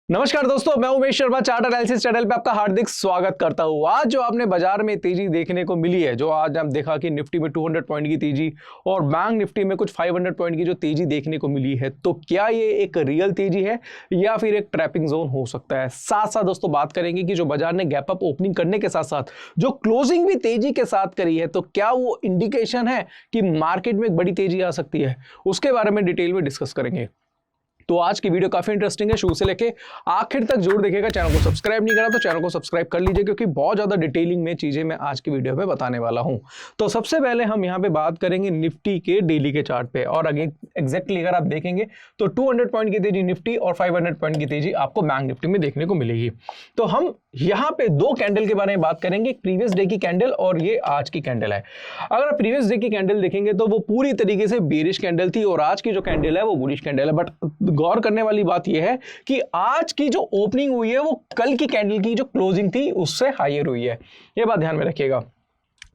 नमस्कार दोस्तों, मैं Umesh Sharma chart analysis channel पे आपका हार्दिक स्वागत करता हूं। आज जो आपने बाजार में तेजी देखने को मिली है, जो आज हम देखा कि निफ्टी में 200 पॉइंट की तेजी और बैंक निफ्टी में कुछ 500 पॉइंट की जो तेजी देखने को मिली है, तो क्या ये एक रियल तेजी है या फिर एक ट्रैपिंग जोन हो सकता है। साथ साथ दोस्तों बात करेंगे कि जो बाजार ने गैप अप ओपनिंग करने के साथ साथ जो क्लोजिंग भी तेजी के साथ करी है, तो क्या वो इंडिकेशन है कि मार्केट में एक बड़ी तेजी आ सकती है। उसके बारे में डिटेल में डिस्कस करेंगे। तो आज की वीडियो काफी इंटरेस्टिंग है, शुरू से लेके आखिर तक जरूर देखिएगा। चैनल को सब्सक्राइब नहीं करा तो चैनल को सब्सक्राइब कर लीजिए, क्योंकि बहुत ज्यादा डिटेलिंग में चीजें मैं आज की वीडियो में बताने वाला हूं। तो सबसे पहले हम यहां पे बात करेंगे निफ्टी के डेली के चार्ट पे, और अगेन एग्जैक्टली अगर आप देखेंगे तो 200 पॉइंट की तेजी निफ्टी और 500 पॉइंट की तेजी आपको बैंक निफ्टी में देखने को मिलेगी। तो हम यहां पे दो कैंडल के बारे में बात करेंगे, प्रीवियस डे की कैंडल और ये आज की कैंडल है। अगर आप प्रीवियस डे की कैंडल देखेंगे तो वो पूरी तरीके से बेरिश कैंडल थी और आज की जो कैंडल है वो बुलिश कैंडल है। बट गौर करने वाली बात यह है कि आज की जो ओपनिंग हुई है वो कल की कैंडल की जो क्लोजिंग थी उससे हायर हुई है, ये बात ध्यान में रखिएगा।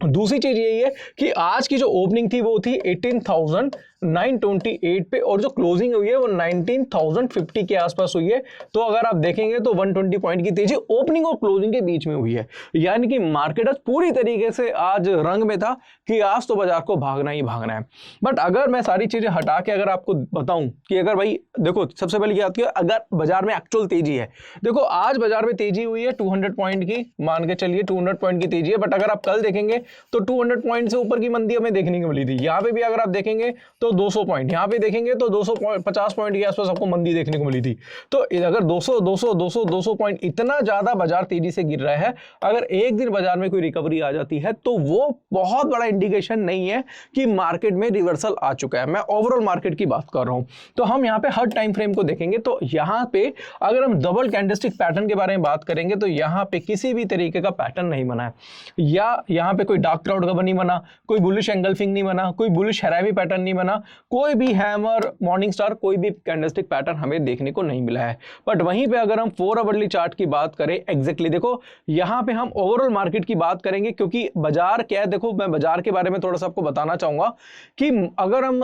दूसरी चीज यही है कि आज की जो ओपनिंग थी वो थी 18,928 पे और जो क्लोजिंग हुई है वो 19,050 के आसपास हुई है। तो अगर आप देखेंगे तो 120 पॉइंट की तेजी ओपनिंग और क्लोजिंग के बीच में हुई है, यानी कि मार्केट आज पूरी तरीके से आज रंग में था कि आज तो बाजार को भागना ही भागना है। बट अगर मैं सारी चीजें हटा के अगर आपको बताऊं कि अगर भाई देखो, सबसे पहले क्या आती है, अगर बाजार में एक्चुअल तेजी है, देखो आज बाजार में तेजी हुई है 200 पॉइंट की, मान के चलिए 200 पॉइंट की तेजी है। बट अगर आप कल देखेंगे तो 200 पॉइंट से ऊपर की मंदी हमें देखने को मिली थी। यहाँ पे भी अगर आप देखेंगे तो 200 पॉइंट, यहाँ पे देखेंगे तो 250 पॉइंट के आसपास आपको मंदी देखने को मिली थी। तो अगर 200 पॉइंट इतना ज्यादा बाजार तेजी से गिर रहा है, अगर एक दिन बाजार में कोई रिकवरी आ जाती है तो वो बहुत बड़ा इंडिकेशन नहीं है कि मार्केट में रिवर्सल आ चुका है। मैं ओवरऑल मार्केट की बात कर रहा हूं। तो हम यहाँ पे हर टाइम फ्रेम को देखेंगे तो यहाँ पे अगर हम डबल कैंडलस्टिक पैटर्न के बारे में बात करेंगे तो यहाँ पे किसी भी तरीके का पैटर्न नहीं बना है, या यहाँ पे कोई डार्क क्लाउड का नहीं बना, कोई बुलिश एंगल्फिंग नहीं बना, कोई बुलिश हैरावी पैटर्न नहीं बना, कोई भी हैमर, मॉर्निंग स्टार, कोई भी कैंडलस्टिक पैटर्न हमें देखने को नहीं मिला है। बट वहीं पे अगर हम 4 आवरली चार्ट की बात करें, एग्जैक्टली देखो यहां पे हम ओवरऑल मार्केट की बात करेंगे, क्योंकि बाजार क्या है, देखो मैं बाजार के बारे में थोड़ा सा आपको बताना चाहूंगा कि अगर हम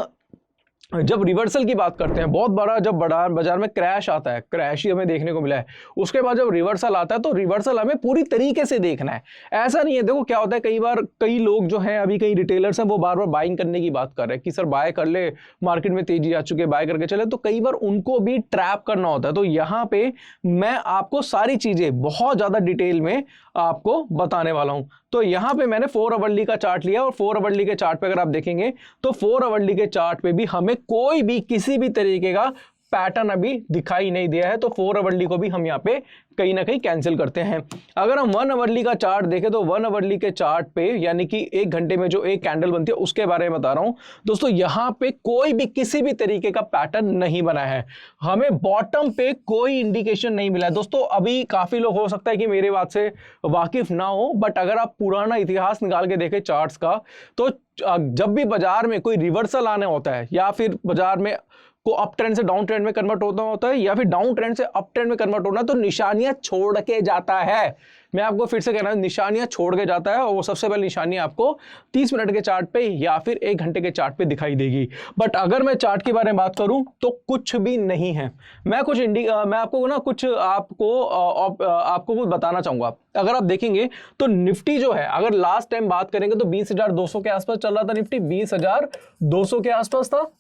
जब रिवर्सल की बात करते हैं, बहुत बड़ा जब बड़ा बाजार में क्रैश आता है, क्रैश ही हमें देखने को मिला है, उसके बाद जब रिवर्सल आता है तो रिवर्सल हमें पूरी तरीके से देखना है। ऐसा नहीं है, देखो क्या होता है, कई बार कई लोग जो हैं, अभी कई रिटेलर्स हैं, वो बार बार बाइंग करने की बात कर रहे हैं कि सर बाय कर ले, मार्केट में तेजी आ चुकी है, बाय करके चले। तो कई बार उनको भी ट्रैप करना होता है। तो यहाँ पे मैं आपको सारी चीजें बहुत ज्यादा डिटेल में आपको बताने वाला हूं। तो यहां पे मैंने 4 आवरली का चार्ट लिया और 4 आवरली के चार्ट पे अगर आप देखेंगे तो 4 आवरली के चार्ट पे भी हमें कोई भी किसी भी तरीके का पैटर्न अभी दिखाई नहीं दिया है। तो 4 आवरली को भी हम यहाँ पे कहीं ना कहीं कैंसिल करते हैं। अगर हम 1 आवरली का चार्ट देखें तो 1 आवरली के चार्ट पे, यानी कि एक घंटे में जो एक कैंडल बनती है उसके बारे में बता रहा हूं दोस्तों, यहां पे कोई भी किसी भी तरीके का पैटर्न नहीं बना है, हमें बॉटम पे कोई इंडिकेशन नहीं मिला है। दोस्तों अभी काफी लोग हो सकता है कि मेरे बात से वाकिफ ना हो, बट अगर आप पुराना इतिहास निकाल के देखें चार्ट्स का, तो जब भी बाजार में कोई रिवर्सल आने होता है, या फिर बाजार में को अप ट्रेंड से डाउन ट्रेंड में कन्वर्ट होता है, या फिर डाउन ट्रेंड से अप ट्रेंड में कन्वर्ट होना, तो निशानियां छोड़ के जाता है। मैं आपको फिर से कह रहा हूं, निशानियां छोड़ के जाता है, और वो सबसे पहले निशानी आपको 30 मिनट के चार्ट पे या फिर 1 घंटे के चार्ट पे दिखाई देगी। बट अगर मैं चार्ट के बारे में बात करूं तो कुछ भी नहीं है। मैं आपको ना कुछ आपको कुछ बताना चाहूंगा। अगर आप देखेंगे तो निफ्टी जो है, अगर लास्ट टाइम बात करेंगे तो 20,200 के आसपास चल रहा था, निफ्टी 20,200 के आसपास था।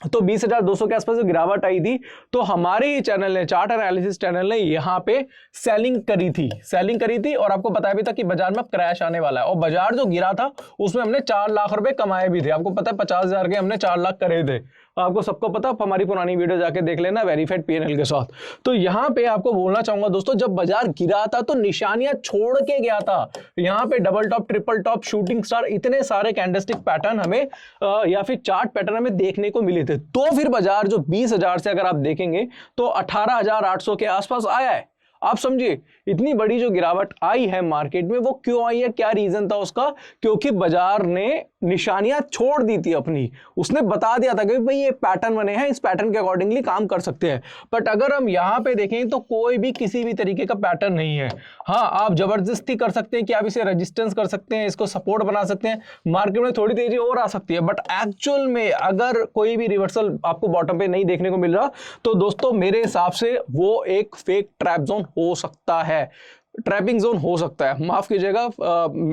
तो 20,200 के आसपास गिरावट आई थी, तो हमारे ही चैनल ने, चार्ट एनालिसिस चैनल ने, यहां पे सेलिंग करी थी और आपको बताया भी था कि बाजार में क्रैश आने वाला है। और बाजार जो गिरा था उसमें हमने 4 लाख रुपए कमाए भी थे। आपको पता है 50,000 के हमने 4 लाख करे थे, आपको सबको पता, आप हमारी पुरानी वीडियो जाके देख लेना वेरीफाइड पीएनएल के साथ। तो यहां पे आपको बोलना चाहूंगा दोस्तों, जब बाजार गिरा था तो निशानियां छोड़ के गया था। यहां पे double top, triple top, shooting star, इतने सारे कैंडलस्टिक पैटर्न हमें या फिर चार्ट पैटर्न हमें देखने को मिले थे। तो फिर बाजार जो 20,000 से अगर आप देखेंगे तो 18,800 के आसपास आया है। आप समझिए इतनी बड़ी जो गिरावट आई है मार्केट में वो क्यों आई है, क्या रीजन था उसका, क्योंकि बाजार ने निशानियां छोड़ दी थी अपनी, उसने बता दिया था कि भाई ये पैटर्न बने हैं, इस पैटर्न के अकॉर्डिंगली काम कर सकते हैं। बट अगर हम यहां पे देखें तो कोई भी किसी भी तरीके का पैटर्न नहीं है। हाँ, आप जबरदस्ती कर सकते हैं कि आप इसे रेजिस्टेंस कर सकते हैं, इसको सपोर्ट बना सकते हैं, मार्केट में थोड़ी तेजी और आ सकती है, बट एक्चुअल में अगर कोई भी रिवर्सल आपको बॉटम पे नहीं देखने को मिल रहा तो दोस्तों मेरे हिसाब से वो एक फेक ट्रैप जोन हो सकता है, ट्रैपिंग जोन हो सकता है, माफ कीजिएगा,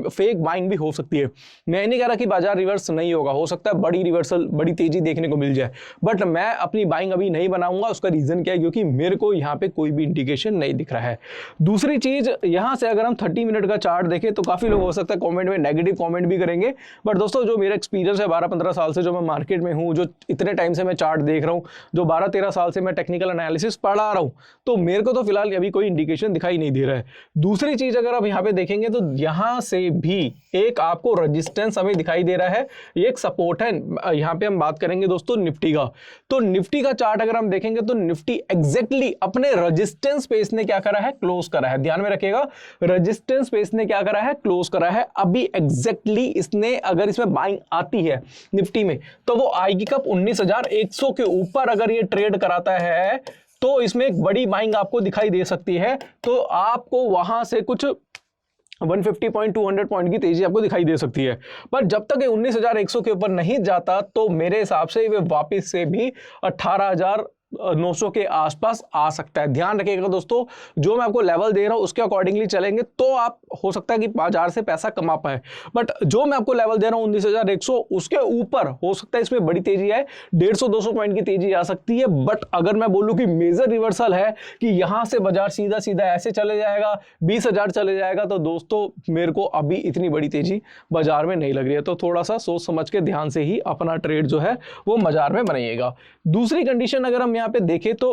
फेक बाइंग भी हो सकती है। मैं नहीं कह रहा कि बाजार रिवर्स नहीं होगा, हो सकता है बड़ी रिवर्सल, बड़ी तेजी देखने को मिल जाए, बट मैं अपनी बाइंग अभी नहीं बनाऊंगा। उसका रीजन क्या है, क्योंकि मेरे को यहाँ पे कोई भी इंडिकेशन नहीं दिख रहा है। दूसरी चीज, यहाँ से अगर हम 30 मिनट का चार्ट देखें तो काफी लोग हो सकता है कॉमेंट में नेगेटिव कॉमेंट भी करेंगे, बट दोस्तों जो मेरा एक्सपीरियंस है 12-15 साल से जो मैं मार्केट में हूँ, जो इतने टाइम से मैं चार्ट देख रहा हूँ, जो 12-13 साल से मैं टेक्निकल एनालिसिस पढ़ा रहा हूँ, तो मेरे को तो फिलहाल अभी कोई इंडिकेशन दिखाई नहीं दे रहा है। दूसरी चीज अगर आप यहां पे देखेंगे तो यहां से भी एक आपको रेजिस्टेंस हमें दिखाई दे रहा है, ये एक सपोर्ट है। यहां पे हम बात करेंगे दोस्तों निफ्टी का, तो निफ्टी का चार्ट अगर हम देखेंगे तो निफ्टी एग्जैक्टली अपने रेजिस्टेंस पे इसने क्या करा है, क्लोज करा है। ध्यान में रखिएगा, रेजिस्टेंस पे इसने क्या करा है, क्लोज करा है। अभी एग्जैक्टली इसने अगर इसमें बाइंग आती है निफ्टी में तो वो आएगी कब, 19,100 के ऊपर अगर ये ट्रेड कराता है तो इसमें एक बड़ी बाइंग आपको दिखाई दे सकती है। तो आपको वहां से कुछ 150 पॉइंट 200 पॉइंट की तेजी आपको दिखाई दे सकती है, पर जब तक ये 19,100 के ऊपर नहीं जाता तो मेरे हिसाब से वे वापस से भी 18,900 के आसपास आ सकता है। ध्यान रखिएगा दोस्तों, जो मैं आपको लेवल दे रहा हूं उसके अकॉर्डिंगली चलेंगे तो आप हो सकता है कि बाजार से पैसा कमा पाए, बट जो मैं आपको लेवल दे रहा हूं 19,100 उसके ऊपर हो सकता है इसमें बड़ी तेजी है, 150-200 पॉइंट की तेजी आ सकती है। बट अगर मैं बोलूं कि मेजर रिवर्सल है कि यहां से बाजार सीधा सीधा ऐसे चले जाएगा, 20,000 चले जाएगा, तो दोस्तों मेरे को अभी इतनी बड़ी तेजी बाजार में नहीं लग रही है। तो थोड़ा सा सोच समझ के ध्यान से ही अपना ट्रेड जो है वो बाजार में बनाइएगा। दूसरी कंडीशन अगर हम यहाँ पे देखें तो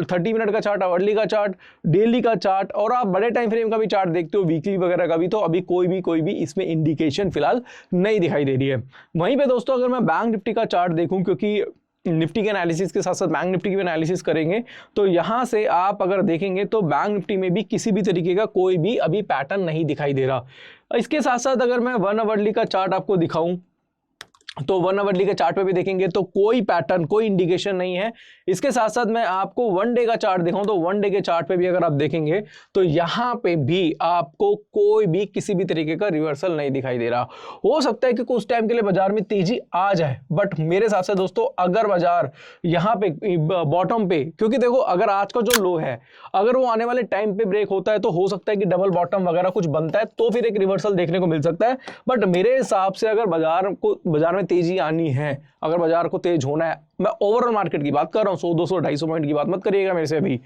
30 मिनट का चार्ट, आवरली का चार्ट, डेली का चार्ट, और आप बड़े टाइम फ्रेम का भी चार्ट देखते हो, वीकली वगैरह का भी, तो अभी कोई भी इसमें इंडिकेशन फिलहाल नहीं दिखाई दे रही है। वहीं पे दोस्तों अगर मैं बैंक निफ्टी का चार्ट देखूं, क्योंकि निफ्टी के एनालिसिस के साथ साथ बैंक निफ्टी की भी एनालिसिस करेंगे, तो यहां से आप अगर देखेंगे तो बैंक निफ्टी में भी किसी भी तरीके का कोई भी अभी पैटर्न नहीं दिखाई दे रहा। इसके साथ साथ अगर मैं 1 आवरली का चार्ट आपको दिखाऊं तो 1 आवरली के चार्ट पे भी देखेंगे तो कोई पैटर्न, कोई इंडिकेशन नहीं है। इसके साथ साथ मैं आपको 1 डे का चार्ट दिखाऊं तो 1 डे के चार्ट पे भी अगर आप देखेंगे तो यहां पे भी आपको कोई भी किसी भी तरीके का रिवर्सल नहीं दिखाई दे रहा। हो सकता है कि कुछ टाइम के लिए बाजार में तेजी आ जाए, बट मेरे हिसाब से दोस्तों अगर बाजार यहां पे बॉटम पे, क्योंकि देखो अगर आज का जो लो है अगर वो आने वाले टाइम पे ब्रेक होता है तो हो सकता है कि डबल बॉटम वगैरह कुछ बनता है तो फिर एक रिवर्सल देखने को मिल सकता है। बट मेरे हिसाब से अगर बाजार में तेजी आनी है, अगर बाजार को तेज होना है, मैं ओवरऑल मार्केट की बात कर रहा हूं, 100, 200, 250 पॉइंट की बात मत करिएगा मेरे से अभी।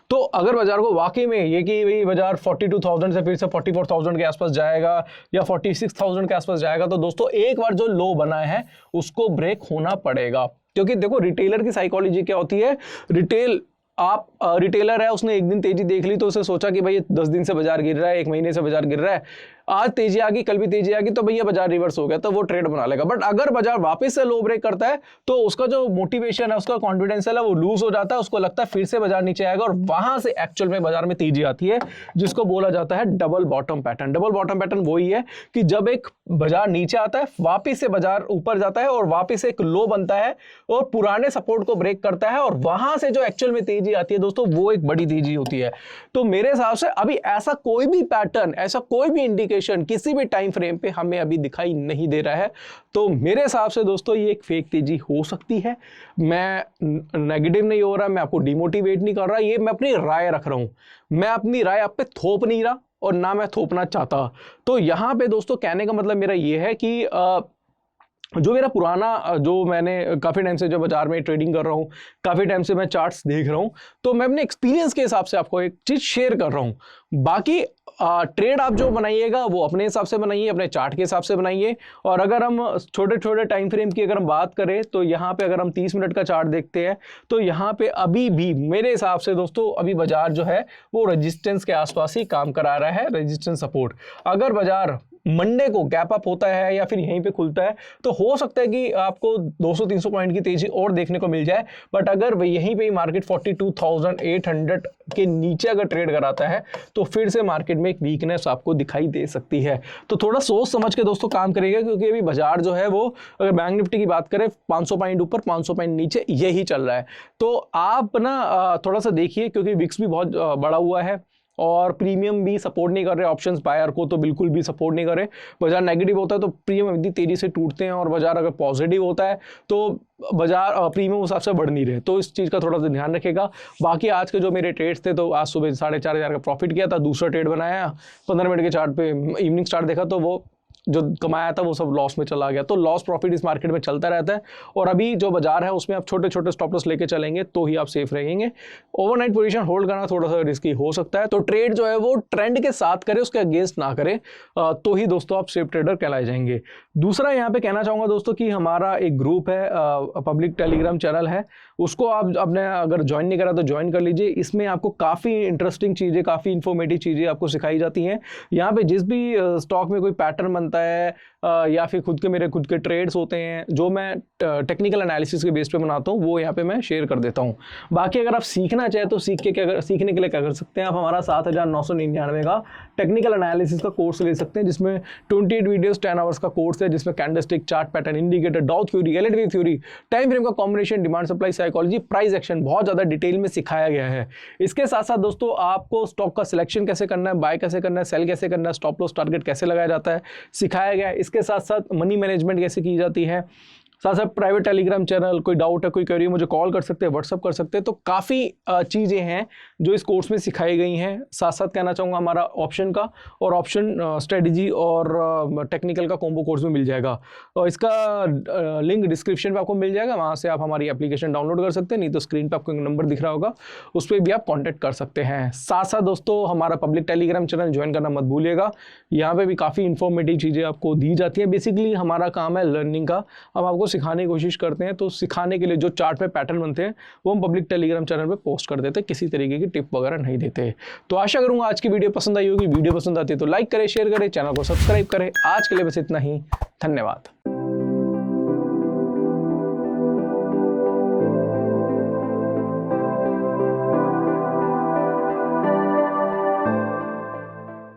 तो अगर बाजार को वाकई में ये कि भाई बाजार 42,000 से फिर से 44,000 के आसपास जाएगा या 46,000 के आसपास जाएगा, तो दोस्तों एक बार जो लो बना है उसको ब्रेक होना पड़ेगा। क्योंकि देखो रिटेलर की साइकोलॉजी क्या होती है, आप रिटेलर है, उसने एक दिन तेजी देख ली तो उसे सोचा कि भाई 10 दिन से बाजार गिर रहा है, 1 महीने से बाजार गिर रहा है, आज तेजी आ गई, कल भी तेजी आ गई, तो भैया बाजार रिवर्स हो गया, तो वो ट्रेड बना लेगा। बट अगर बाजार वापस से लो ब्रेक करता है तो उसका जो मोटिवेशन है, उसका कॉन्फिडेंस है वो लूज हो जाता है, उसको लगता है फिर से बाजार नीचे आएगा, और वहां से एक्चुअल में बाजार में तेजी आती है, जिसको बोला जाता है double bottom pattern. Double bottom pattern वही है कि जब एक बाजार नीचे आता है, वापिस से बाजार ऊपर जाता है और वापिस से एक लो बनता है और पुराने सपोर्ट को ब्रेक करता है, और वहां से जो एक्चुअल में तेजी आती है दोस्तों वो एक बड़ी तेजी होती है। तो मेरे हिसाब से अभी ऐसा कोई भी पैटर्न, ऐसा कोई भी इंडिकेशन किसी भी टाइम फ्रेम पे हमें अभी दिखाई नहीं दे रहा है। तो मेरे हिसाब से दोस्तों ये एक फेक तेजी हो सकती है। मैं नेगेटिव नहीं हो रहा, मैं आपको डिमोटिवेट नहीं कर रहा, ये मैं अपनी राय रख रहा हूं, मैं अपनी राय आप पे थोप नहीं रहा और ना मैं थोपना चाहता। तो यहां पे दोस्तों कहने का मतलब मेरा ये है कि जो मेरा पुराना, जो मैंने काफ़ी टाइम से जो बाजार में ट्रेडिंग कर रहा हूँ, काफ़ी टाइम से मैं चार्ट्स देख रहा हूँ, तो मैं अपने एक्सपीरियंस के हिसाब से आपको एक चीज़ शेयर कर रहा हूँ। बाकी ट्रेड आप जो बनाइएगा वो अपने हिसाब से बनाइए, अपने चार्ट के हिसाब से बनाइए। और अगर हम छोटे छोटे टाइम फ्रेम की अगर हम बात करें तो यहाँ पे अगर हम 30 मिनट का चार्ट देखते हैं तो यहाँ पे अभी भी मेरे हिसाब से दोस्तों अभी बाजार जो है वो रेजिस्टेंस के आसपास ही काम करा रहा है, रेजिस्टेंस सपोर्ट। अगर बाजार मंडे को गैप अप होता है या फिर यहीं पे खुलता है तो हो सकता है कि आपको 200-300 पॉइंट की तेजी और देखने को मिल जाए। बट अगर यहीं पे ही मार्केट 42,800 के नीचे अगर ट्रेड कराता है तो फिर से मार्केट में एक वीकनेस आपको दिखाई दे सकती है। तो थोड़ा सोच समझ के दोस्तों काम करेगा, क्योंकि अभी बाजार जो है वो अगर बैंक निफ्टी की बात करें 500 पॉइंट ऊपर 500 पॉइंट नीचे यही चल रहा है। तो आप ना थोड़ा सा देखिए, क्योंकि विक्स भी बहुत बड़ा हुआ है और प्रीमियम भी सपोर्ट नहीं कर रहे, ऑप्शंस बायर को तो बिल्कुल भी सपोर्ट नहीं कर रहे। बाजार नेगेटिव होता है तो प्रीमियम इतनी तेजी से टूटते हैं, और बाजार अगर पॉजिटिव होता है तो बाजार प्रीमियम उस हिसाब से बढ़ नहीं रहे। तो इस चीज़ का थोड़ा सा ध्यान रखेगा। बाकी आज के जो मेरे ट्रेड्स थे तो आज सुबह 4,500 का प्रॉफिट किया था, दूसरा ट्रेड बनाया 15 मिनट के चार्ट पे, इवनिंग स्टार्ट देखा तो वो जो कमाया था वो सब लॉस में चला गया। तो लॉस प्रॉफिट इस मार्केट में चलता रहता है, और अभी जो बाजार है उसमें आप छोटे छोटे स्टॉप लॉस लेके चलेंगे तो ही आप सेफ रहेंगे। ओवरनाइट पोजीशन होल्ड करना थोड़ा सा रिस्की हो सकता है, तो ट्रेड जो है वो ट्रेंड के साथ करे, उसके अगेंस्ट ना करे, तो ही दोस्तों आप सेफ ट्रेडर कहलाए जाएंगे। दूसरा यहाँ पे कहना चाहूँगा दोस्तों कि हमारा एक ग्रुप है, पब्लिक टेलीग्राम चैनल है, उसको आप अपने अगर ज्वाइन नहीं करा तो ज्वाइन कर लीजिए। इसमें आपको काफ़ी इंटरेस्टिंग चीज़ें, काफ़ी इन्फॉर्मेटिव चीज़ें आपको सिखाई जाती हैं। यहाँ पे जिस भी स्टॉक में कोई पैटर्न बनता है या फिर मेरे खुद के ट्रेड्स होते हैं जो मैं टेक्निकल एनालिसिस के बेस पे बनाता हूँ, वो यहाँ पे मैं शेयर कर देता हूँ। बाकी अगर आप सीखना चाहें तो सीखने के लिए क्या कर सकते हैं, आप हमारा 7,999 का टेक्निकल एनालिसिस का कोर्स ले सकते हैं, जिसमें 28 वीडियोस 10 आवर्स का कोर्स है, जिसमें candlestick, chart pattern, indicator, Dow theory, LED theory, time frame का combination, demand supply psychology, price action बहुत ज़्यादा डिटेल में सिखाया गया है। इसके साथ साथ दोस्तों आपको स्टॉक का सिलेक्शन कैसे करना है, बाय कैसे करना है, सेल कैसे करना है, स्टॉप लॉस टारगेट कैसे लगाया जाता है सिखाया गया है। इसके साथ साथ मनी मैनेजमेंट कैसे की जाती है, साथ साथ प्राइवेट टेलीग्राम चैनल, कोई डाउट है, कोई क्वेरी, मुझे कॉल कर सकते हैं, व्हाट्सअप कर सकते हैं। तो काफ़ी चीज़ें हैं जो इस कोर्स में सिखाई गई हैं। साथ साथ कहना चाहूँगा हमारा ऑप्शन का और ऑप्शन स्ट्रेटजी और टेक्निकल का कॉम्बो कोर्स भी मिल जाएगा, और इसका लिंक डिस्क्रिप्शन में आपको मिल जाएगा, वहाँ से आप हमारी एप्लीकेशन डाउनलोड कर सकते हैं, नहीं तो स्क्रीन पर आपको एक नंबर दिख रहा होगा, उस पर भी आप कॉन्टैक्ट कर सकते हैं। साथ साथ दोस्तों हमारा पब्लिक टेलीग्राम चैनल ज्वाइन करना मत भूलिएगा, यहाँ पर भी काफ़ी इंफॉर्मेटिव चीज़ें आपको दी जाती हैं। बेसिकली हमारा काम है लर्निंग का, हम आपको सिखाने की कोशिश करते हैं, तो सिखाने के लिए जो चार्ट पे पैटर्न बनते हैं वो हम पब्लिक टेलीग्राम चैनल पे पोस्ट कर देते हैं, किसी तरीके की टिप वगैरह नहीं देते। तो आशा करूंगा आज की वीडियो पसंद आई होगी। वीडियो पसंद आती है तो लाइक करें, शेयर करें, चैनल को सब्सक्राइब करें। आज के लिए बस इतना ही, धन्यवाद।